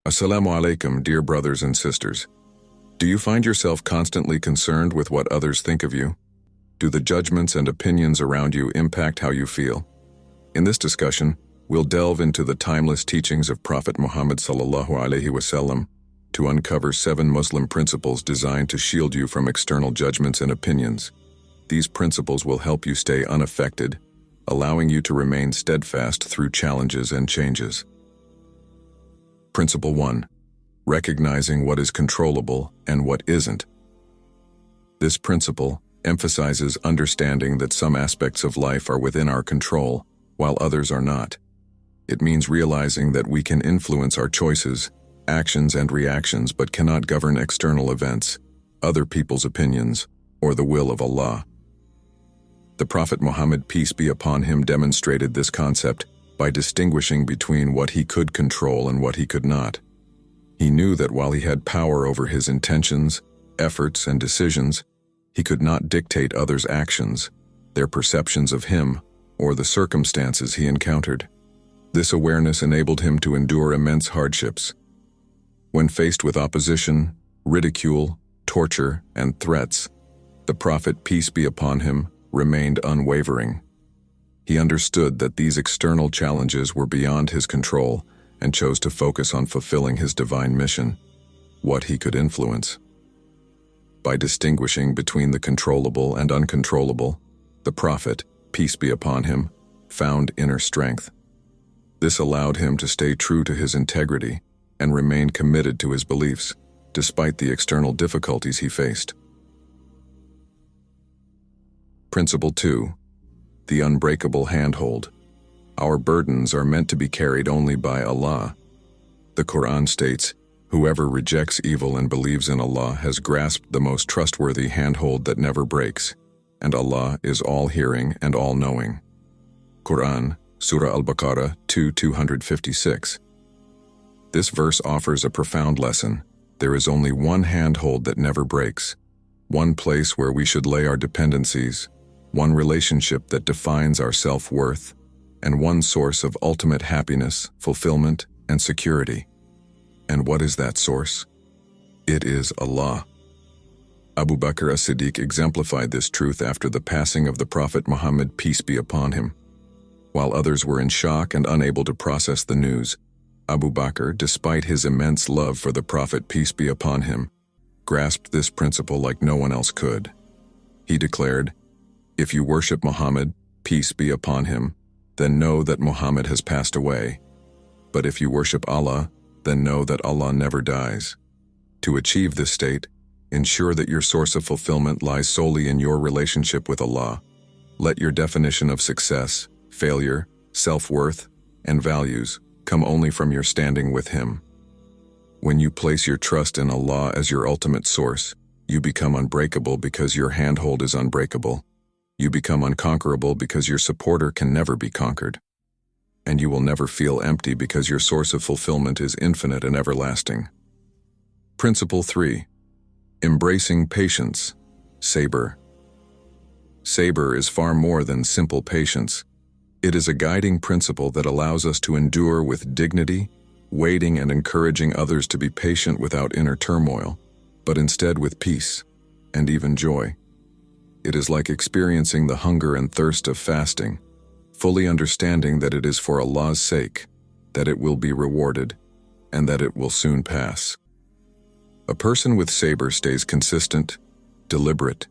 Assalamu alaikum, dear brothers and sisters. Do you find yourself constantly concerned with what others think of you? Do the judgments and opinions around you impact how you feel? In this discussion, we'll delve into the timeless teachings of Prophet Muhammad sallallahu alaihi wasallam to uncover 7 Muslim principles designed to shield you from external judgments and opinions. These principles will help you stay unaffected, allowing you to remain steadfast through challenges and changes. Principle 1. Recognizing what is controllable and what isn't. This principle emphasizes understanding that some aspects of life are within our control, while others are not. It means realizing that we can influence our choices, actions, and reactions but cannot govern external events, other people's opinions, or the will of Allah. The Prophet Muhammad, peace be upon him, demonstrated this concept by distinguishing between what he could control and what he could not. He knew that while he had power over his intentions, efforts, and decisions, he could not dictate others' actions, their perceptions of him, or the circumstances he encountered. This awareness enabled him to endure immense hardships. When faced with opposition, ridicule, torture, and threats, the Prophet, peace be upon him, remained unwavering. He understood that these external challenges were beyond his control and chose to focus on fulfilling his divine mission, what he could influence. By distinguishing between the controllable and uncontrollable, the Prophet, peace be upon him, found inner strength. This allowed him to stay true to his integrity and remain committed to his beliefs, despite the external difficulties he faced. Principle 2. The unbreakable handhold. Our burdens are meant to be carried only by Allah. The Quran states, "Whoever rejects evil and believes in Allah has grasped the most trustworthy handhold that never breaks, and Allah is all-hearing and all-knowing." Quran, Surah Al-Baqarah 2:256. This verse offers a profound lesson. There is only one handhold that never breaks, one place where we should lay our dependencies, one relationship that defines our self-worth, and one source of ultimate happiness, fulfillment, and security. And what is that source? It is Allah. Abu Bakr as-Siddiq exemplified this truth after the passing of the Prophet Muhammad, peace be upon him. While others were in shock and unable to process the news, Abu Bakr, despite his immense love for the Prophet, peace be upon him, grasped this principle like no one else could. He declared, "If you worship Muhammad, peace be upon him, then know that Muhammad has passed away. But if you worship Allah, then know that Allah never dies. To achieve this state, ensure that your source of fulfillment lies solely in your relationship with Allah. Let your definition of success, failure, self-worth, and values come only from your standing with Him. When you place your trust in Allah as your ultimate source, you become unbreakable because your handhold is unbreakable. You become unconquerable because your supporter can never be conquered. And you will never feel empty because your source of fulfillment is infinite and everlasting." Principle 3. Embracing patience. Sabr. Sabr is far more than simple patience. It is a guiding principle that allows us to endure with dignity, waiting and encouraging others to be patient without inner turmoil, but instead with peace and even joy. It is like experiencing the hunger and thirst of fasting, fully understanding that it is for Allah's sake, that it will be rewarded, and that it will soon pass. A person with sabr stays consistent, deliberate,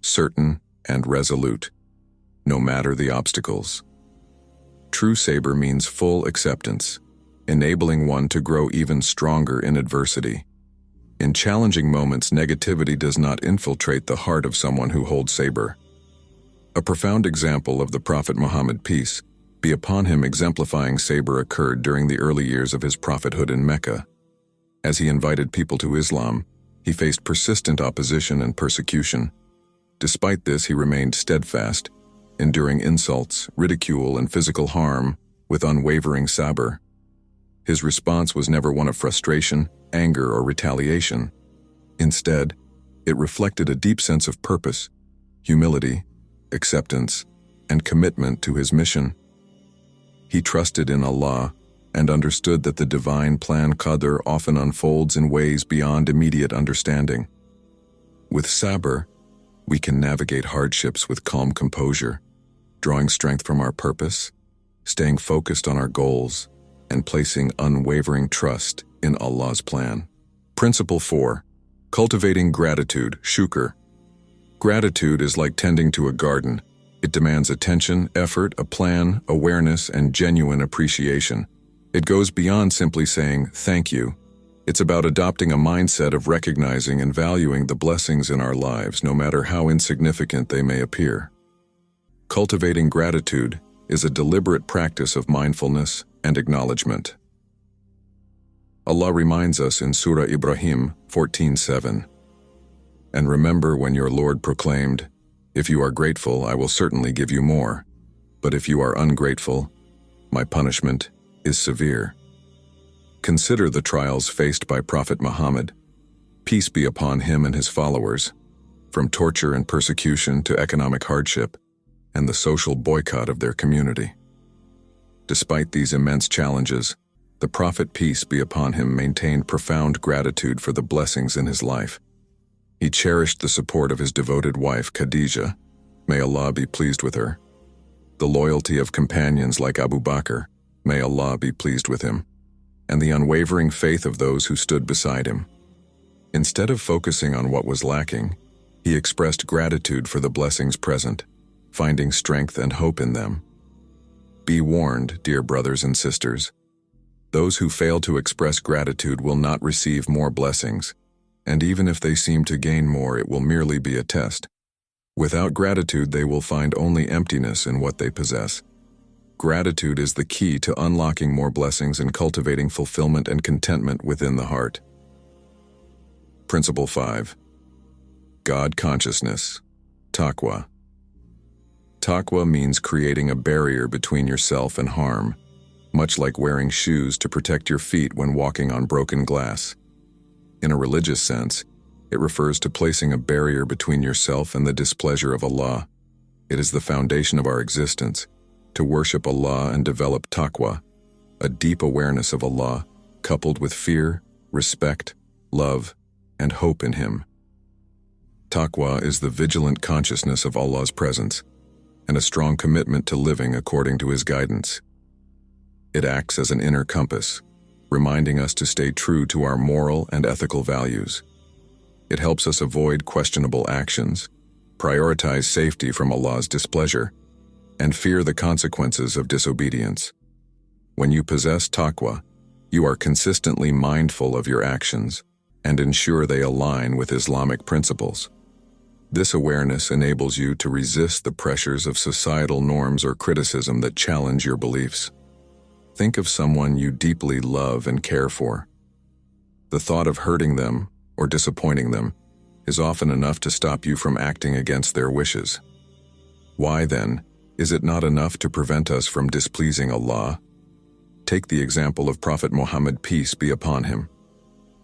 certain, and resolute, no matter the obstacles. True sabr means full acceptance, enabling one to grow even stronger in adversity. In challenging moments, negativity does not infiltrate the heart of someone who holds sabr. A profound example of the Prophet Muhammad, peace be upon him, exemplifying sabr occurred during the early years of his prophethood in Mecca. As he invited people to Islam, he faced persistent opposition and persecution. Despite this, he remained steadfast, enduring insults, ridicule, and physical harm with unwavering sabr. His response was never one of frustration, anger, or retaliation. Instead, it reflected a deep sense of purpose, humility, acceptance, and commitment to his mission. He trusted in Allah, and understood that the divine plan qadr often unfolds in ways beyond immediate understanding. With sabr, we can navigate hardships with calm composure, drawing strength from our purpose, staying focused on our goals, and placing unwavering trust in Allah's plan. Principle 4. Cultivating gratitude, shukr. Gratitude is like tending to a garden. It demands attention, effort, a plan, awareness, and genuine appreciation. It goes beyond simply saying, "thank you." It's about adopting a mindset of recognizing and valuing the blessings in our lives, no matter how insignificant they may appear. Cultivating gratitude is a deliberate practice of mindfulness and acknowledgement. Allah reminds us in Surah Ibrahim 14:7, "And remember when your Lord proclaimed, 'If you are grateful, I will certainly give you more. But if you are ungrateful, my punishment is severe.'" Consider the trials faced by Prophet Muhammad, peace be upon him and his followers, from torture and persecution to economic hardship and the social boycott of their community. Despite these immense challenges, the Prophet, peace be upon him, maintained profound gratitude for the blessings in his life. He cherished the support of his devoted wife, Khadijah, may Allah be pleased with her, the loyalty of companions like Abu Bakr, may Allah be pleased with him, and the unwavering faith of those who stood beside him. Instead of focusing on what was lacking, he expressed gratitude for the blessings present, finding strength and hope in them. Be warned, dear brothers and sisters. Those who fail to express gratitude will not receive more blessings, and even if they seem to gain more, it will merely be a test. Without gratitude, they will find only emptiness in what they possess. Gratitude is the key to unlocking more blessings and cultivating fulfillment and contentment within the heart. Principle 5. God consciousness, taqwa. Taqwa means creating a barrier between yourself and harm, much like wearing shoes to protect your feet when walking on broken glass. In a religious sense, it refers to placing a barrier between yourself and the displeasure of Allah. It is the foundation of our existence, to worship Allah and develop taqwa, a deep awareness of Allah, coupled with fear, respect, love, and hope in Him. Taqwa is the vigilant consciousness of Allah's presence, and a strong commitment to living according to His guidance. It acts as an inner compass, reminding us to stay true to our moral and ethical values. It helps us avoid questionable actions, prioritize safety from Allah's displeasure, and fear the consequences of disobedience. When you possess taqwa, you are consistently mindful of your actions and ensure they align with Islamic principles. This awareness enables you to resist the pressures of societal norms or criticism that challenge your beliefs. Think of someone you deeply love and care for. The thought of hurting them or disappointing them is often enough to stop you from acting against their wishes. Why, then, is it not enough to prevent us from displeasing Allah? Take the example of Prophet Muhammad, peace be upon him.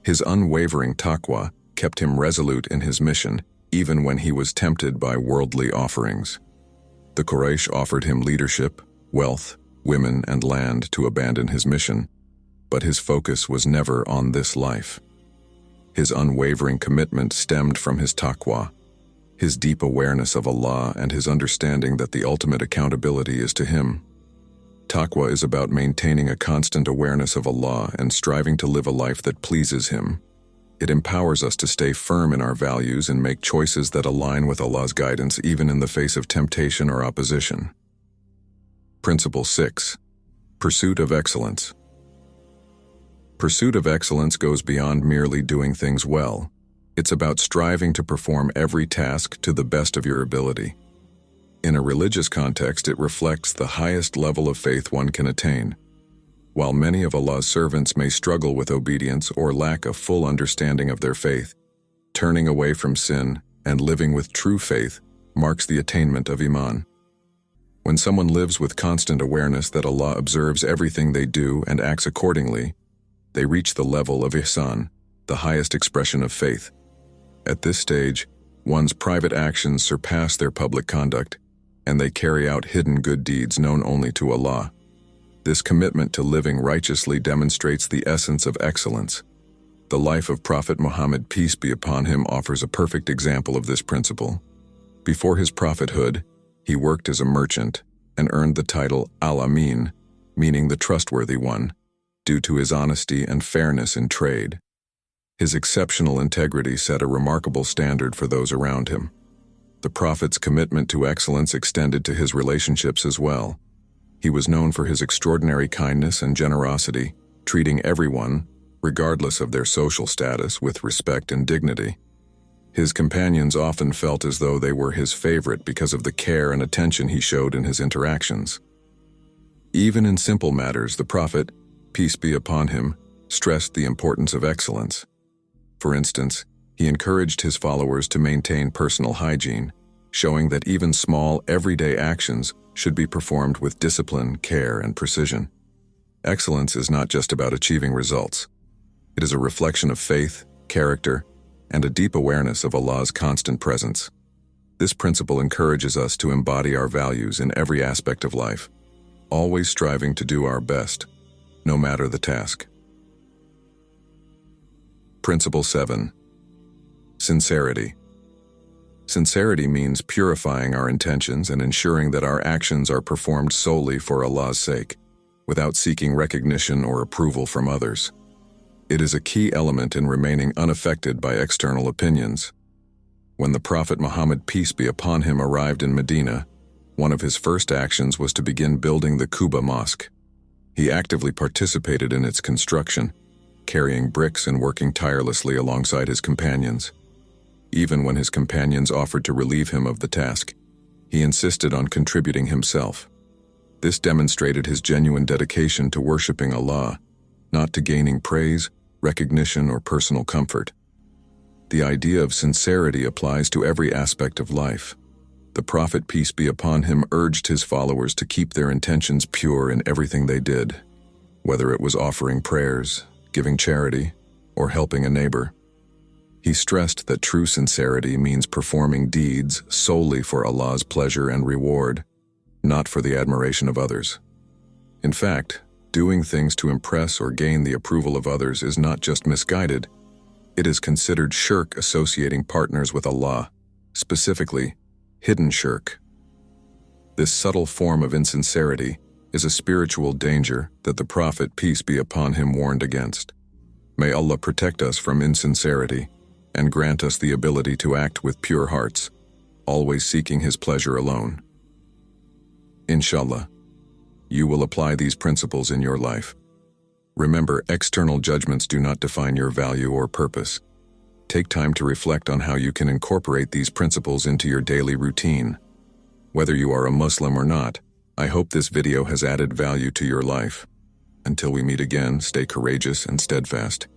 His unwavering taqwa kept him resolute in his mission, even when he was tempted by worldly offerings. The Quraysh offered him leadership, wealth, women, and land to abandon his mission, but his focus was never on this life. His unwavering commitment stemmed from his taqwa, his deep awareness of Allah, and his understanding that the ultimate accountability is to Him. Taqwa is about maintaining a constant awareness of Allah and striving to live a life that pleases Him. It empowers us to stay firm in our values and make choices that align with Allah's guidance even in the face of temptation or opposition. Principle 6. Pursuit of excellence. Pursuit of excellence goes beyond merely doing things well. It's about striving to perform every task to the best of your ability. In a religious context, it reflects the highest level of faith one can attain. While many of Allah's servants may struggle with obedience or lack a full understanding of their faith, turning away from sin and living with true faith marks the attainment of Iman. When someone lives with constant awareness that Allah observes everything they do and acts accordingly, they reach the level of ihsan, the highest expression of faith. At this stage, one's private actions surpass their public conduct, and they carry out hidden good deeds known only to Allah. This commitment to living righteously demonstrates the essence of excellence. The life of Prophet Muhammad, peace be upon him, offers a perfect example of this principle. Before his prophethood, he worked as a merchant and earned the title Al-Amin, meaning the trustworthy one, due to his honesty and fairness in trade. His exceptional integrity set a remarkable standard for those around him. The Prophet's commitment to excellence extended to his relationships as well. He was known for his extraordinary kindness and generosity, treating everyone, regardless of their social status, with respect and dignity. His companions often felt as though they were his favorite because of the care and attention he showed in his interactions. Even in simple matters, the Prophet, peace be upon him, stressed the importance of excellence. For instance, he encouraged his followers to maintain personal hygiene, showing that even small, everyday actions should be performed with discipline, care, and precision. Excellence is not just about achieving results. It is a reflection of faith, character, and a deep awareness of Allah's constant presence. This principle encourages us to embody our values in every aspect of life, always striving to do our best, no matter the task. Principle 7. Sincerity. Sincerity means purifying our intentions and ensuring that our actions are performed solely for Allah's sake, without seeking recognition or approval from others. It is a key element in remaining unaffected by external opinions. When the Prophet Muhammad, peace be upon him, arrived in Medina, one of his first actions was to begin building the Quba Mosque. He actively participated in its construction, carrying bricks and working tirelessly alongside his companions. Even when his companions offered to relieve him of the task, he insisted on contributing himself. This demonstrated his genuine dedication to worshiping Allah, not to gaining praise, recognition, or personal comfort. The idea of sincerity applies to every aspect of life. The Prophet, peace be upon him, urged his followers to keep their intentions pure in everything they did, whether it was offering prayers, giving charity, or helping a neighbor. He stressed that true sincerity means performing deeds solely for Allah's pleasure and reward, not for the admiration of others. In fact, doing things to impress or gain the approval of others is not just misguided, it is considered shirk, associating partners with Allah, specifically, hidden shirk. This subtle form of insincerity is a spiritual danger that the Prophet, peace be upon him, warned against. May Allah protect us from insincerity and grant us the ability to act with pure hearts, always seeking His pleasure alone. Inshallah, you will apply these principles in your life. Remember, external judgments do not define your value or purpose. Take time to reflect on how you can incorporate these principles into your daily routine. Whether you are a Muslim or not, I hope this video has added value to your life. Until we meet again, stay courageous and steadfast.